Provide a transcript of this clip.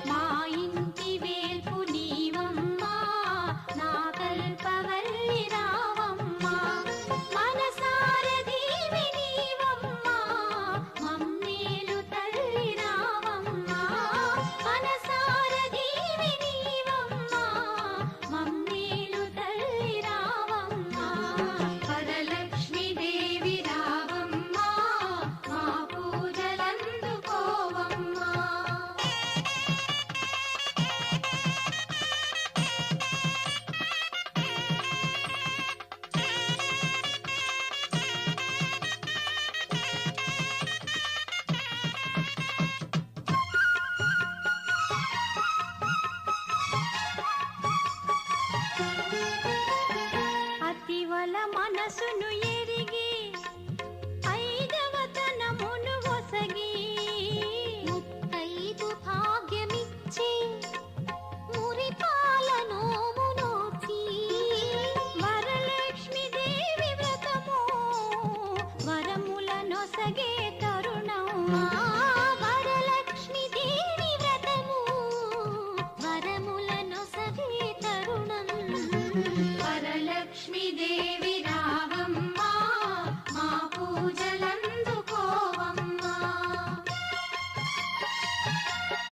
మా ఇంటి వేల్పు నీవమ్మా నా కల్పవల్లి రావమ్మా మనసార దీవి నీవమ్మా మమ్మేలు తల్లి రావమ్మా మనసార దీవి నీవమ్మా మమ్మేలు తల్లి రావమ్మా వరలక్ష్మి దేవి రావమ్మా మా పూజలందుకోవమ్మా అతివల మనసును